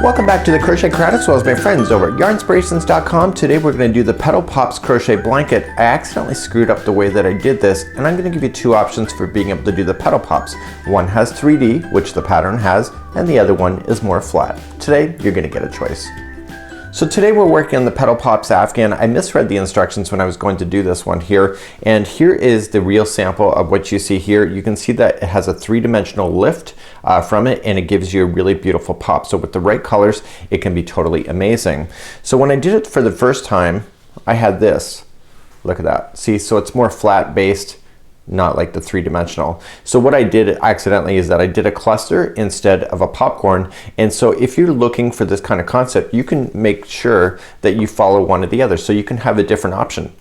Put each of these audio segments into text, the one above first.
Welcome back to the Crochet Crowd as well as my friends over at yarnspirations.com. Today we're going to do the Petal Pops crochet blanket. I accidentally screwed up the way that I did this, and I'm going to give you two options for being able to do the Petal Pops. One has 3D, which the pattern has, and the other one is more flat. Today you're going to get a choice. So today we're working on the Petal Pops Afghan. I misread the instructions when I was going to do this one here, and here is the real sample of what you see here. You can see that it has a three-dimensional lift from it, and it gives you a really beautiful pop. So with the right colors, it can be totally amazing. So when I did it for the first time, I had this. Look at that. See, so it's more flat based, not like the three-dimensional. So what I did accidentally is that I did a cluster instead of a popcorn, and so if you're looking for this kind of concept, you can make sure that you follow one or the other, so you can have a different option.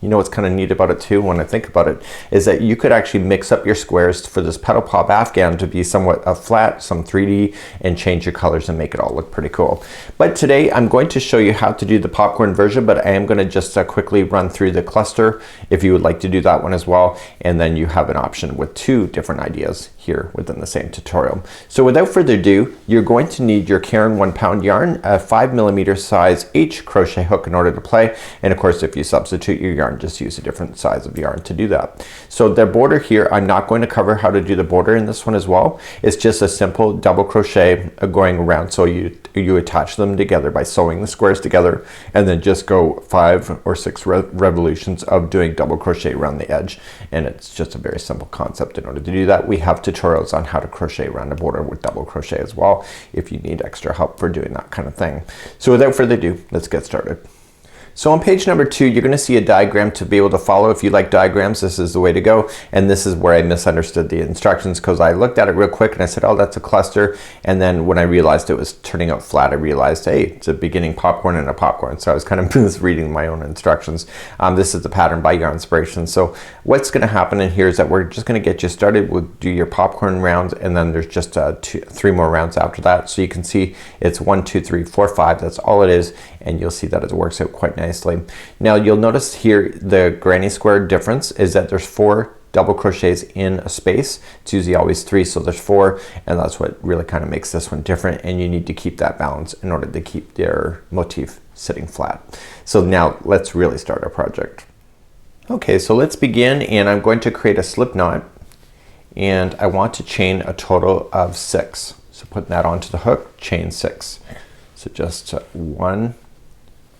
You know what's kind of neat about it too, when I think about it, is that you could actually mix up your squares for this Petal Pop Afghan to be somewhat flat, some 3D, and change your colors and make it all look pretty cool. But today I'm going to show you how to do the popcorn version, but I am going to just quickly run through the cluster if you would like to do that one as well, and then you have an option with two different ideas here within the same tutorial. So without further ado, you're going to need your Caron 1 pound yarn, a 5mm size H crochet hook in order to play, and of course if you substitute your yarn, just use a different size of yarn to do that. So the border here, I'm not going to cover how to do the border in this one as well. It's just a simple double crochet going around, so you attach them together by sewing the squares together, and then just go 5 or 6 revolutions of doing double crochet around the edge, and it's just a very simple concept. In order to do that, we have tutorials on how to crochet around a border with double crochet as well if you need extra help for doing that kind of thing. So without further ado, let's get started. So on page number 2, you're going to see a diagram to be able to follow. If you like diagrams, this is the way to go. And this is where I misunderstood the instructions, because I looked at it real quick and I said, oh, that's a cluster. And then when I realized it was turning out flat, I realized, hey, it's a beginning popcorn and a popcorn. So I was kind of misreading my own instructions. This is the pattern by Yarnspirations. So what's going to happen in here is that we're just going to get you started. We'll do your popcorn rounds, and then there's just 3 more rounds after that. So you can see it's 1, 2, 3, 4, 5. That's all it is. And you'll see that it works out quite nicely. Now you'll notice here the granny square difference is that there's 4 double crochets in a space. It's usually always 3, so there's 4, and that's what really kind of makes this one different, and you need to keep that balance in order to keep your motif sitting flat. So now let's really start our project. Okay, so let's begin, and I'm going to create a slip knot, and I want to chain a total of 6. So putting that onto the hook, chain 6. So just 1,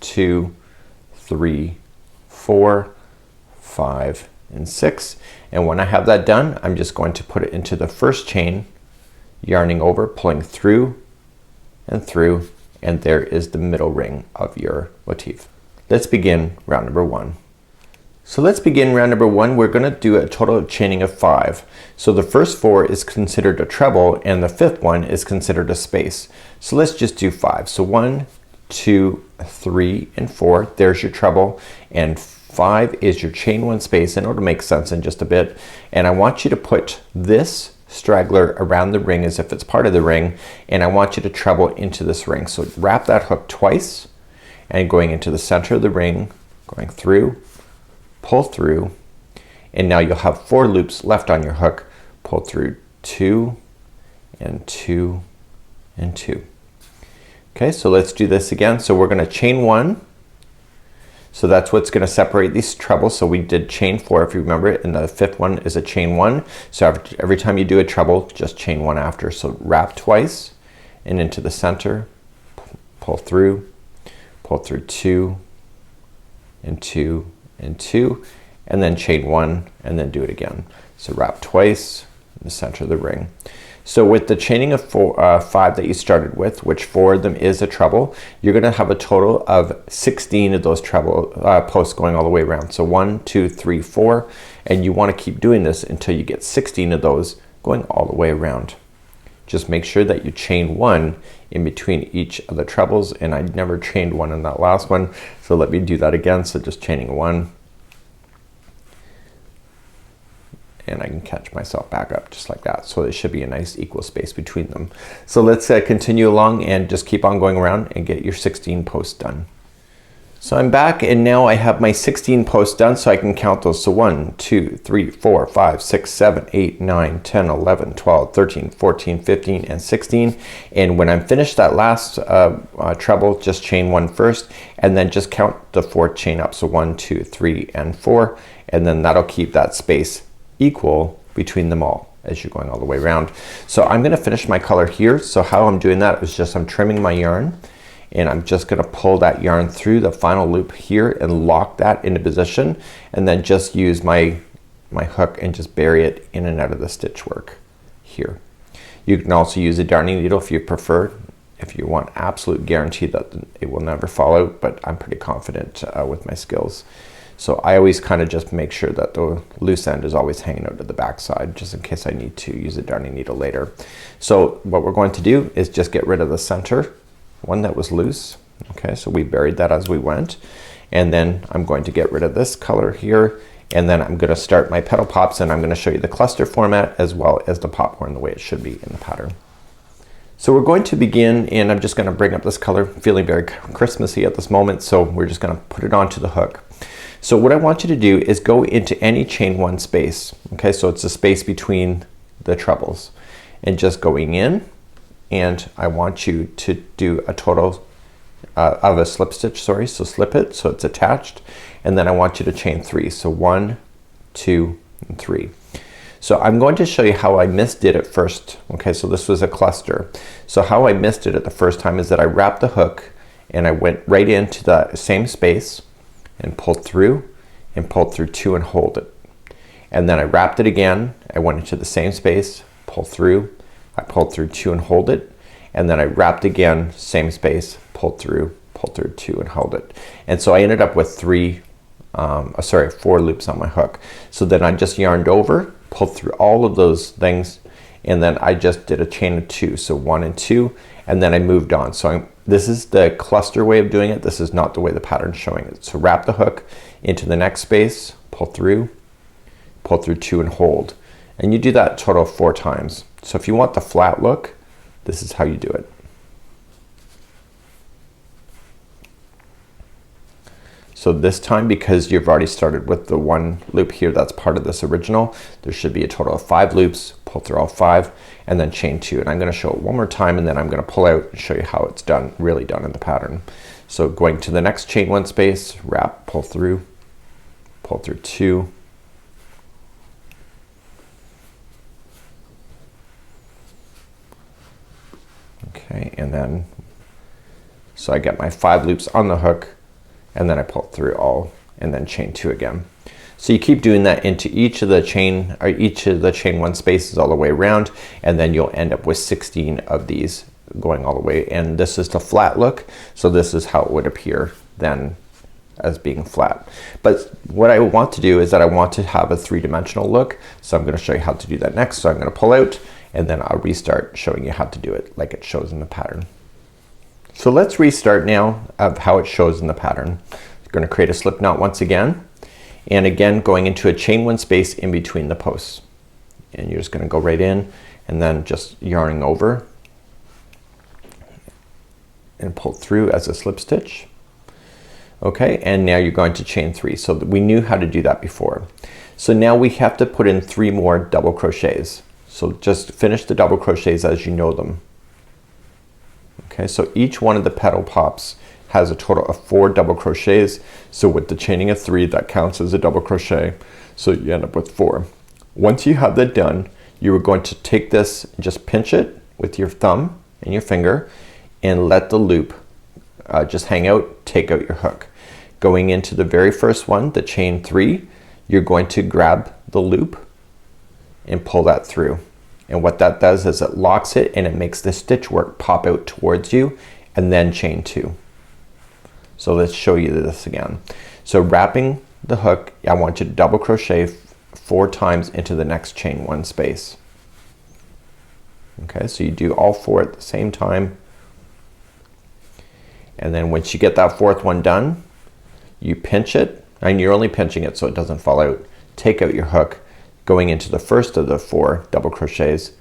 2, 3, 4, 5, and 6. And when I have that done, I'm just going to put it into the first chain, yarning over, pulling through and through, and there is the middle ring of your motif. Let's begin round number 1. So let's begin round number 1. We're going to do a total of chaining of 5. So the first 4 is considered a treble, and the 5th one is considered a space. So let's just do 5. So 1, 2, 3, and 4. There's your treble, and 5 is your chain 1 space, and it'll make sense in just a bit. And I want you to put this straggler around the ring as if it's part of the ring, and I want you to treble into this ring. So wrap that hook twice, and going into the center of the ring, going through, pull through, and now you'll have 4 loops left on your hook. Pull through 2 and 2 and 2. Okay, so let's do this again. So we're going to chain 1. So that's what's going to separate these trebles. So we did chain 4 if you remember it, and the 5th one is a chain 1. So every time you do a treble, just chain 1 after. So wrap twice and into the center, pull through 2 and 2 and 2, and then chain 1 and then do it again. So wrap twice in the center of the ring. So with the chaining of 5 that you started with, which 4 of them is a treble, you're going to have a total of 16 of those treble posts going all the way around. So 1, 2, 3, 4, and you want to keep doing this until you get 16 of those going all the way around. Just make sure that you chain 1 in between each of the trebles, and I never chained 1 in that last one, so let me do that again. So just chaining 1, and I can catch myself back up just like that. So it should be a nice equal space between them. So let's continue along and just keep on going around and get your 16 posts done. So I'm back and now I have my 16 posts done so I can count those. So 1, 2, 3, 4, 5, 6, 7, 8, 9, 10, 11, 12, 13, 14, 15, and 16. And when I'm finished that last treble, just chain 1 first and then just count the 4th chain up. So 1, 2, 3, and 4. And then that'll keep that space equal between them all as you're going all the way around. So I'm gonna finish my color here. So how I'm doing that is just I'm trimming my yarn. And I'm just gonna pull that yarn through the final loop here and lock that into position and then just use my hook and just bury it in and out of the stitch work here. You can also use a darning needle if you prefer, if you want absolute guarantee that it will never fall out, but I'm pretty confident with my skills. So I always kind of just make sure that the loose end is always hanging out to the back side just in case I need to use a darning needle later. So what we're going to do is just get rid of the center one that was loose. Okay, so we buried that as we went. And then I'm going to get rid of this color here and then I'm gonna start my petal pops and I'm gonna show you the cluster format as well as the popcorn the way it should be in the pattern. So we're going to begin and I'm just gonna bring up this color, feeling very Christmassy at this moment, so we're just gonna put it onto the hook. So what I want you to do is go into any chain 1 space. Okay, so it's a space between the trebles and just going in. And I want you to do a total of a slip stitch, sorry, so slip it so it's attached and then I want you to chain 3. So 1, 2, and 3. So I'm going to show you how I misdid it first. Okay, so this was a cluster. So how I missed it at the first time is that I wrapped the hook and I went right into the same space and pulled through 2 and hold it. And then I wrapped it again, I went into the same space, pull through, I pulled through 2 and hold it, and then I wrapped again, same space, pulled through 2 and hold it. And so I ended up with 4 loops on my hook. So then I just yarned over, pulled through all of those things, and then I just did a chain of 2. So 1 and 2, and then I moved on. So this is the cluster way of doing it. This is not the way the pattern's showing it. So wrap the hook into the next space, pull through 2 and hold. And you do that a total of 4 times. So if you want the flat look, this is how you do it. So this time, because you've already started with the 1 loop here that's part of this original, there should be a total of 5 loops. Pull through all 5 and then chain 2. And I'm gonna show it one more time and then I'm gonna pull out and show you how it's done, really done in the pattern. So going to the next chain 1 space, wrap, pull through 2, okay, and then so I get my 5 loops on the hook and then I pull through all and then chain 2 again. So you keep doing that into each of the chain 1 spaces all the way around and then you'll end up with 16 of these going all the way, and this is the flat look, so this is how it would appear then as being flat. But what I want to do is that I want to have a 3-dimensional look, so I'm gonna show you how to do that next. So I'm gonna pull out and then I'll restart showing you how to do it like it shows in the pattern. So let's restart now of how it shows in the pattern. I'm gonna create a slip knot once again, and again going into a chain 1 space in between the posts, and you're just gonna go right in and then just yarning over and pull through as a slip stitch. Okay, and now you're going to chain 3. So we knew how to do that before. So now we have to put in 3 more double crochets. So just finish the double crochets as you know them. Okay, so each one of the petal pops has a total of 4 double crochets. So with the chaining of 3, that counts as a double crochet. So you end up with 4. Once you have that done, you are going to take this and just pinch it with your thumb and your finger and let the loop just hang out, take out your hook. Going into the very first one, the chain 3, you're going to grab the loop and pull that through. And what that does is it locks it and it makes the stitch work pop out towards you, and then chain 2. So let's show you this again. So wrapping the hook, I want you to double crochet 4 times into the next chain 1 space. Okay, so you do all 4 at the same time. And then once you get that 4th one done, you pinch it, and you're only pinching it so it doesn't fall out. Take out your hook, going into the first of the 4 double crochets,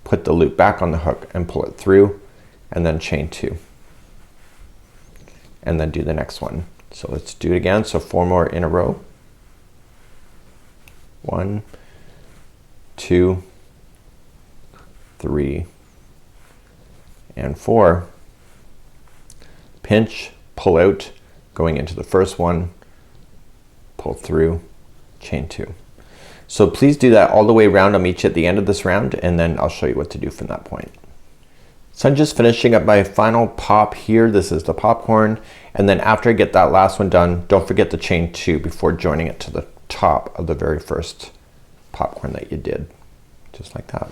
put the loop back on the hook and pull it through, and then chain 2. And then do the next one. So let's do it again. So 4 more in a row. 1, 2, 3, and 4. Pinch, pull out, going into the first one, pull through, chain 2. So please do that all the way around. I'll meet you at the end of this round and then I'll show you what to do from that point. So I'm just finishing up my final pop here. This is the popcorn, and then after I get that last one done, don't forget to chain 2 before joining it to the top of the very first popcorn that you did. Just like that.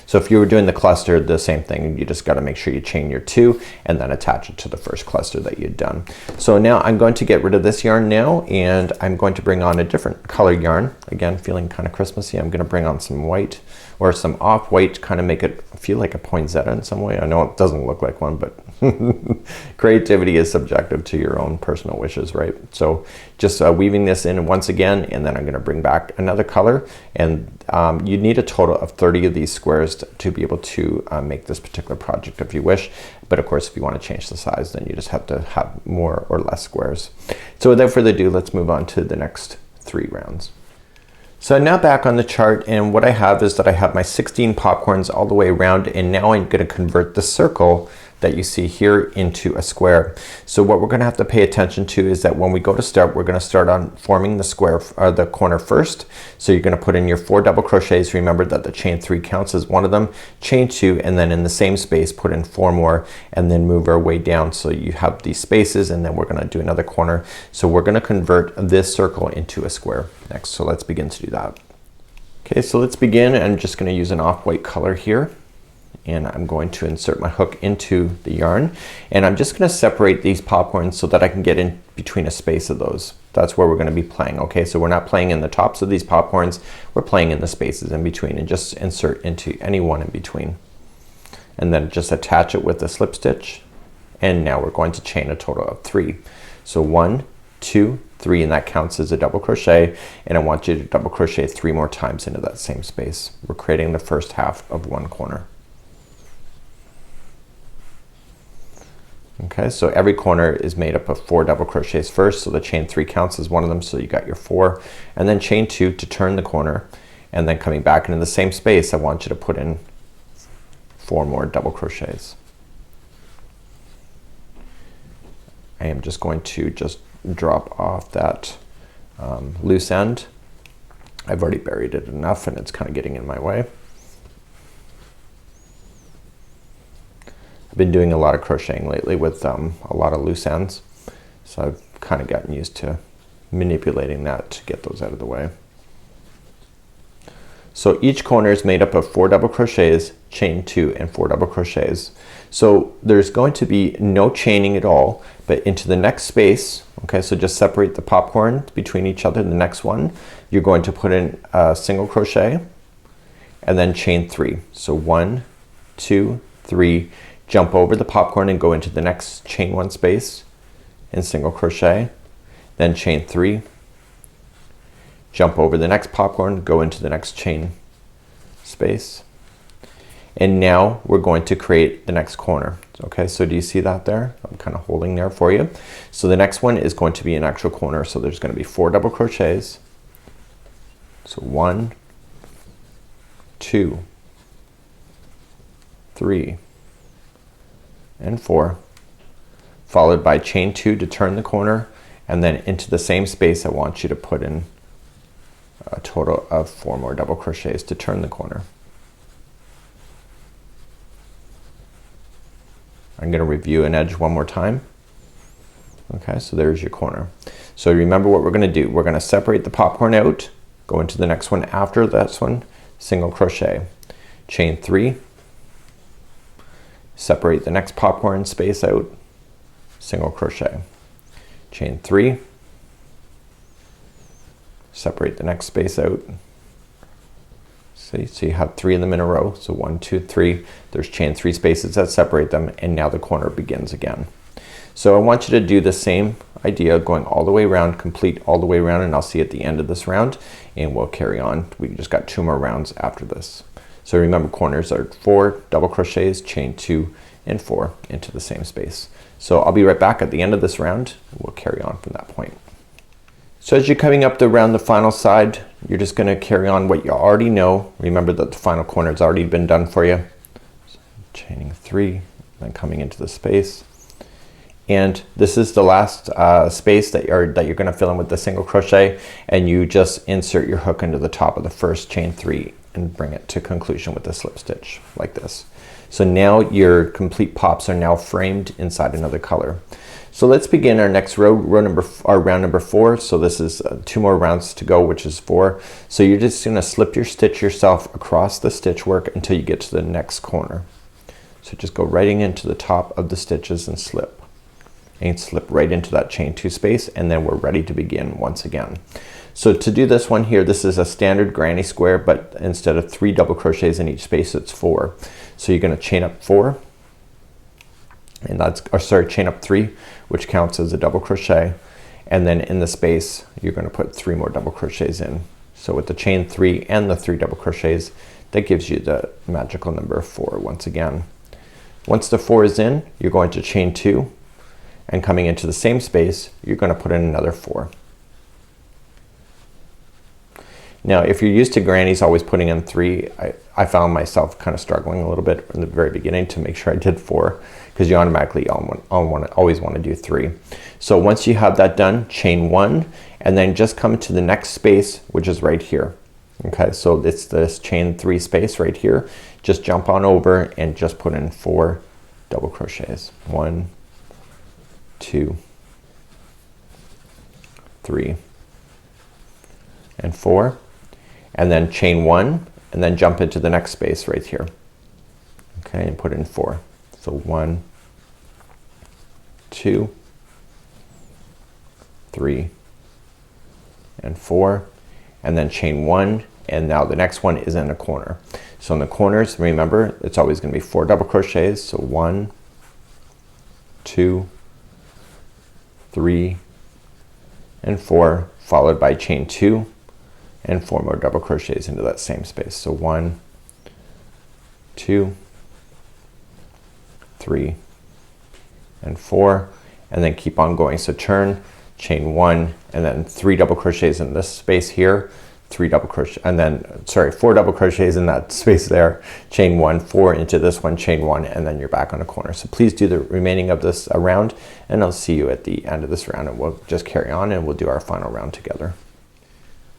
So if you were doing the cluster, the same thing. You just got to make sure you chain your 2 and then attach it to the first cluster that you'd done. So now I'm going to get rid of this yarn now, and I'm going to bring on a different color yarn. Again, feeling kind of Christmassy. I'm going to bring on some white or some off-white, kind of make it feel like a poinsettia in some way. I know it doesn't look like one, but creativity is subjective to your own personal wishes, right? So just weaving this in once again, and then I'm going to bring back another color, and you need a total of 30 of these squares to be able to make this particular project if you wish. But of course, if you want to change the size, then you just have to have more or less squares. So without further ado, let's move on to the next 3 rounds. So I'm now back on the chart, and what I have is that I have my 16 popcorns all the way around, and now I'm going to convert the circle that you see here into a square. So what we're going to have to pay attention to is that when we go to start, we're going to start on forming the square, the corner first. So you're going to put in your 4 double crochets. Remember that the chain 3 counts as one of them. Chain 2, and then in the same space put in 4 more, and then move our way down so you have these spaces, and then we're going to do another corner. So we're going to convert this circle into a square next. So let's begin to do that. Okay, so let's begin. I'm just going to use an off-white color here, and I'm going to insert my hook into the yarn, and I'm just going to separate these popcorns so that I can get in between a space of those. That's where we're going to be playing. Okay, so we're not playing in the tops of these popcorns, we're playing in the spaces in between, and just insert into any one in between, and then just attach it with a slip stitch. And now we're going to chain a total of 3. So 1, 2, 3, and that counts as a double crochet, and I want you to double crochet 3 more times into that same space. We're creating the first half of one corner. Okay, so every corner is made up of 4 double crochets first, so the chain 3 counts as one of them, so you got your 4, and then chain 2 to turn the corner, and then coming back into the same space, I want you to put in 4 more double crochets. I am just going to just drop off that loose end. I've already buried it enough, and it's kind of getting in my way. Been doing a lot of crocheting lately with a lot of loose ends, so I've kind of gotten used to manipulating that to get those out of the way. So each corner is made up of 4 double crochets, chain 2, and 4 double crochets. So there's going to be no chaining at all, but into the next space, okay, so just separate the popcorn between each other. The next one, you're going to put in a single crochet and then chain 3. So 1, 2, 3, jump over the popcorn and go into the next chain 1 space and single crochet, then chain 3, jump over the next popcorn, go into the next chain space, and now we're going to create the next corner. Okay, so do you see that there? I'm kind of holding there for you. So the next one is going to be an actual corner, so there's going to be 4 double crochets. So 1, 2, 3, and 4, followed by chain 2 to turn the corner, and then into the same space I want you to put in a total of 4 more double crochets to turn the corner. I'm going to review an edge one more time. Okay, so there's your corner. So remember what we're going to do. We're going to separate the popcorn out, go into the next one after this one, single crochet, chain 3, separate the next popcorn space out, single crochet, chain 3, separate the next space out. See, so you have 3 of them in a row. So 1, 2, 3. There's chain 3 spaces that separate them, and now the corner begins again. So I want you to do the same idea, going all the way around, complete all the way around, and I'll see you at the end of this round, and we'll carry on. We just got 2 more rounds after this. So remember, corners are 4 double crochets, chain 2, and 4 into the same space. So I'll be right back at the end of this round. We'll carry on from that point. So as you're coming up around the final side, you're just going to carry on what you already know. Remember that the final corner has already been done for you. So chaining 3, then coming into the space. And this is the last space that you're going to fill in with the single crochet, and you just insert your hook into the top of the first chain 3 and bring it to conclusion with a slip stitch like this. So now your complete pops are now framed inside another color. So let's begin our next round number 4. So this is 2 more rounds to go, which is 4. So you're just going to slip your stitch yourself across the stitch work until you get to the next corner. So just go right into the top of the stitches and slip right into that chain 2 space, and then we're ready to begin once again. So to do this one here, this is a standard granny square, but instead of 3 double crochets in each space, it's 4. So you're going to chain up 4, and that's, or sorry, chain up 3, which counts as a double crochet, and then in the space you're going to put 3 more double crochets in. So with the chain 3 and the 3 double crochets, that gives you the magical number of 4 once again. Once the 4 is in, you're going to chain 2, and coming into the same space, you're going to put in another 4. Now if you're used to grannies always putting in 3, I found myself kind of struggling a little bit in the very beginning to make sure I did 4, because you automatically always want to do 3. So once you have that done, chain 1, and then just come to the next space, which is right here. Okay, so it's this chain 3 space right here. Just jump on over and just put in 4 double crochets. 1, 2, 3, and 4, and then chain 1, and then jump into the next space right here. Okay, and put in 4. So 1, 2, 3, and 4, and then chain 1, and now the next one is in a corner. So in the corners, remember, it's always going to be 4 double crochets. So 1, 2, 3, and 4, followed by chain 2 and 4 more double crochets into that same space. So 1, 2, 3, and 4, and then keep on going. So turn, chain 1, and then 3 double crochets in this space here, 3 double crochet, and then 4 double crochets in that space there, chain 1, 4 into this one, chain 1, and then you're back on a corner. So please do the remaining of this round, and I'll see you at the end of this round, and we'll just carry on and we'll do our final round together.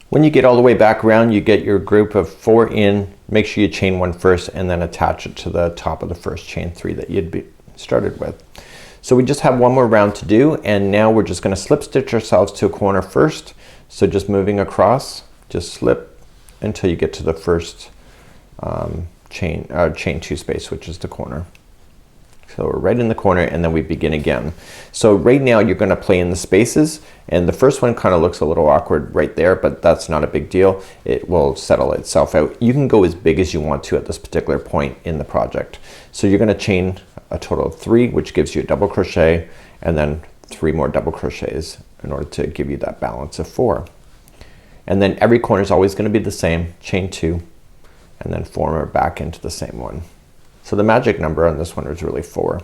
When you get all the way back around, you get your group of 4 in. Make sure you chain 1 first and then attach it to the top of the first chain 3 that you'd started with. So we just have one more round to do, and now we're just going to slip stitch ourselves to a corner first. So just moving across, just slip until you get to the first chain 2 space, which is the corner. So we're right in the corner, and then we begin again. So right now you're going to play in the spaces, and the first one kind of looks a little awkward right there, but that's not a big deal. It will settle itself out. You can go as big as you want to at this particular point in the project. So you're going to chain a total of 3, which gives you a double crochet, and then 3 more double crochets in order to give you that balance of 4. And then every corner is always going to be the same. Chain 2, and then 4 more back into the same one. So the magic number on this one is really 4.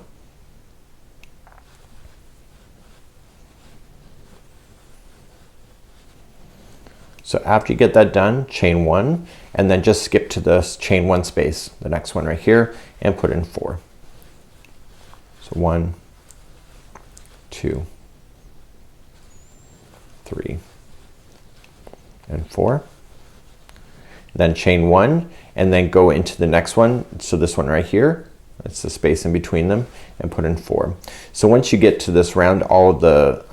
So after you get that done, chain 1, and then just skip to this chain 1 space, the next one right here, and put in 4. So 1, 2, 3, and 4. Then chain 1, and then go into the next one. So this one right here, that's the space in between them, and put in 4. So once you get to this round, all of the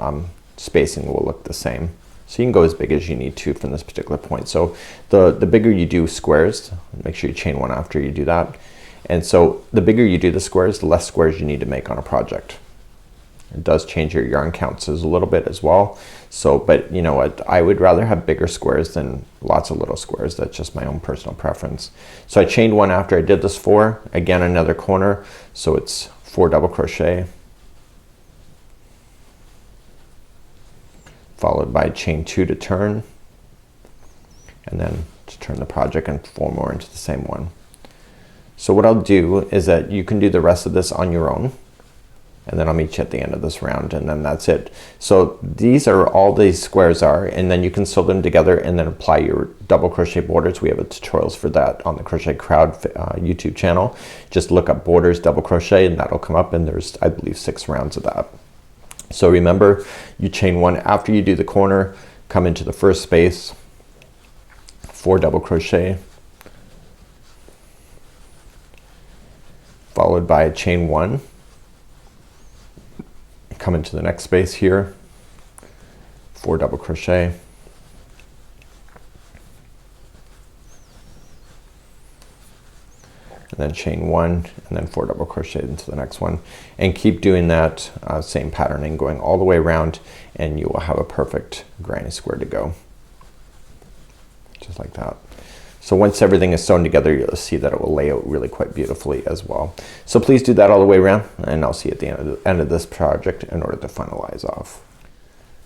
spacing will look the same. So you can go as big as you need to from this particular point. So the bigger you do squares, make sure you chain 1 after you do that. And so the bigger you do the squares, the less squares you need to make on a project. It does change your yarn counts a little bit as well. So, but you know what, I would rather have bigger squares than lots of little squares. That's just my own personal preference. So I chained 1 after I did this 4. Again, another corner. So it's 4 double crochet, followed by chain 2 to turn, and then to turn the project, and 4 more into the same one. So what I'll do is that you can do the rest of this on your own, and then I'll meet you at the end of this round, and then that's it. So these are all these squares are, and then you can sew them together and then apply your double crochet borders. We have a tutorials for that on the Crochet Crowd YouTube channel. Just look up borders double crochet and that'll come up, and there's, I believe, 6 rounds of that. So remember, you chain 1 after you do the corner, come into the first space, 4 double crochet, followed by a chain 1, come into the next space here, 4 double crochet, and then chain 1, and then 4 double crochet into the next one, and keep doing that same patterning going all the way around, and you will have a perfect granny square to go, just like that. So once everything is sewn together, you'll see that it will lay out really quite beautifully as well. So please do that all the way around, and I'll see you at the end of this project in order to finalize off.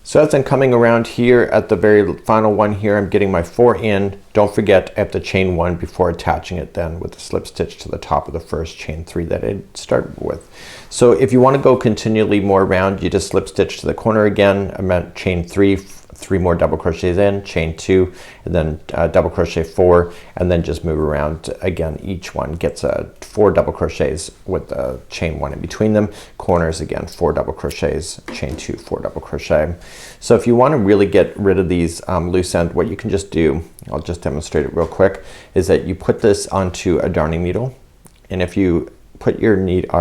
So as I'm coming around here at the very final one here, I'm getting my 4 in. Don't forget I have to chain 1 before attaching it then with the slip stitch to the top of the first chain 3 that I started with. So if you want to go continually more around, you just slip stitch to the corner again. I meant chain 3 more double crochets in, chain 2, and then double crochet 4, and then just move around again. Each one gets 4 double crochets with the chain 1 in between them. Corners again, 4 double crochets, chain 2, 4 double crochet. So if you want to really get rid of these loose ends, what you can just do, I'll just demonstrate it real quick, is that you put this onto a darning needle, and if you put your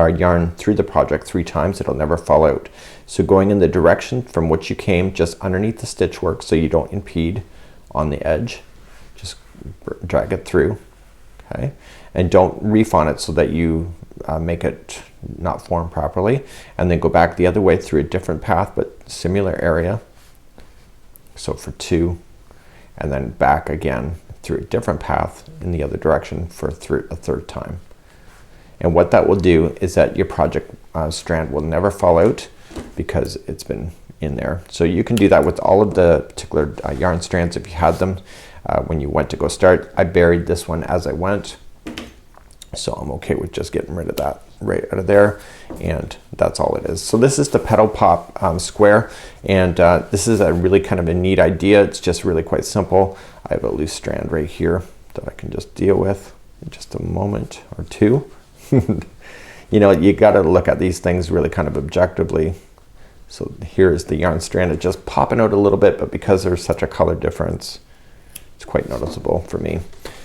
yarn through the project 3 times, it'll never fall out. So going in the direction from which you came, just underneath the stitch work so you don't impede on the edge, just drag it through, okay? And don't reef on it so that you make it not form properly, and then go back the other way through a different path but similar area, so for 2, and then back again through a different path in the other direction for a 3rd time. And what that will do is that your project strand will never fall out because it's been in there. So you can do that with all of the particular yarn strands if you had them when you went to go start. I buried this one as I went, so I'm okay with just getting rid of that right out of there, and that's all it is. So this is the Petal Pop square, and this is a really kind of a neat idea. It's just really quite simple. I have a loose strand right here that I can just deal with in just a moment or two. You know, you got to look at these things really kind of objectively. So here's the yarn strand. It's just popping out a little bit, but because there's such a color difference, it's quite noticeable for me.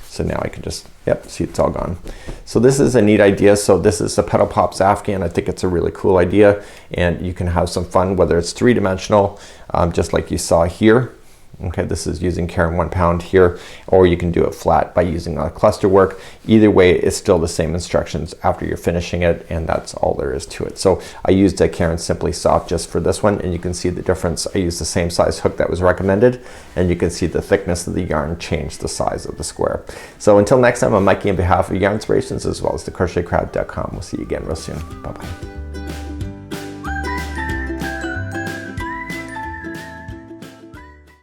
So now I can just, yep, see it's all gone. So this is a neat idea. So this is the Petal Pops Afghan. I think it's a really cool idea, and you can have some fun, whether it's 3-dimensional, just like you saw here. Okay, this is using Caron 1 pound here, or you can do it flat by using a cluster work. Either way, it's still the same instructions after you're finishing it, and that's all there is to it. So I used a Caron Simply Soft just for this one, and you can see the difference. I used the same size hook that was recommended, and you can see the thickness of the yarn changed the size of the square. So until next time, I'm Mikey on behalf of Yarn Inspirations as well as the crochetcrowd.com. We'll see you again real soon. Bye-bye.